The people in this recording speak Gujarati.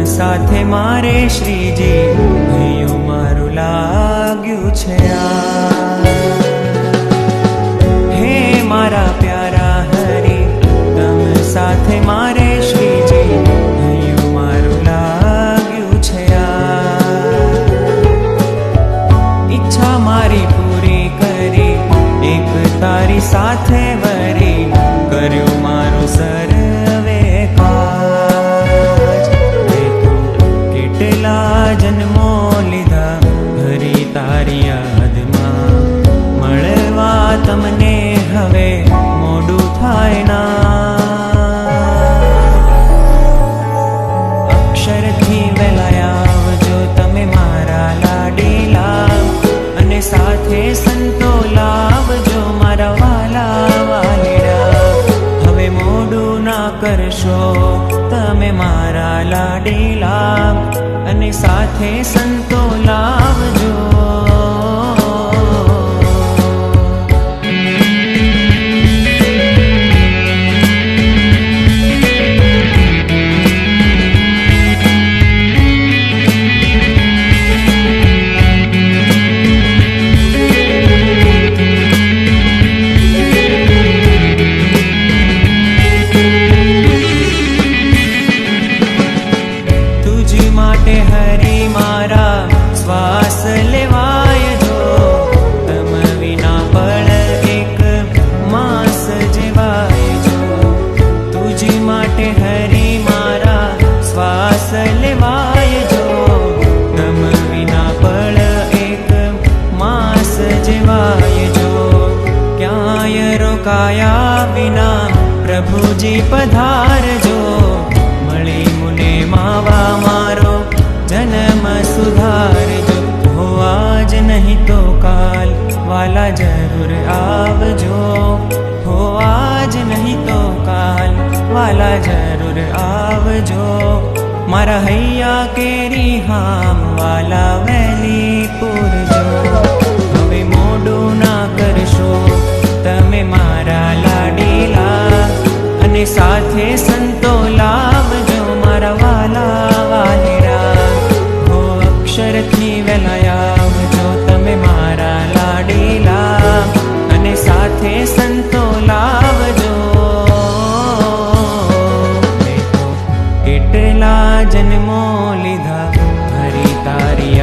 સાથે મારે શ્રીજી હૈયું મારું લાગ્યું છે હે મારા પ્યારા હરિ તમ સાથે મારે શ્રીજી હૈયું મારું લાગ્યું છે ઈચ્છા મારી પૂરી કરી એક તારી સાથે વરી કર્યું મારું સર્વે કાજ મેં તો કેટલા જન્મો લીધા હરી તારી યાદમાં મળવા તમને હવે મોડું થાય ના અક્ષરથી વહેલા આવજો તમે મારા લાડીલા અને સાથે સંતો લાવજો મારા વાલા વાલીડા હવે મોડું ના કરશો તમે મારા લાડીલા અને સાથે સંતો લાવજો માટે હરી મારા શ્વાસ લેવાય જો તમ વિના પળ એક માસ જેવાય જો તુજ માટે હરી મારા શ્વાસ લેવાય જો તમ વિના પળ એક માસ જેવાય જો ક્યાંય રોકાયા વિના પ્રભુજી પધારજો મળી મુને માવા મારો જન્મ સુધારજો હો આજ નહીં તો કાલ વાલા જરૂર આવજો હો આજ નહીં તો કાલ વાલા જરૂર આવજો મારા હૈયા કેરી હામ વાલા વહેલી પૂરજો હવે મોડું ના કરશો તમે મારા લાડીલા અને સાથે સંતો લાવજો મારા વાલા વાલીડા હો અક્ષરથી વહેલા આવજો તમે મારા લાડીલા અને સાથે સંતો લાવજો મેં તો કેટલા જન્મો લીધા હરી તારી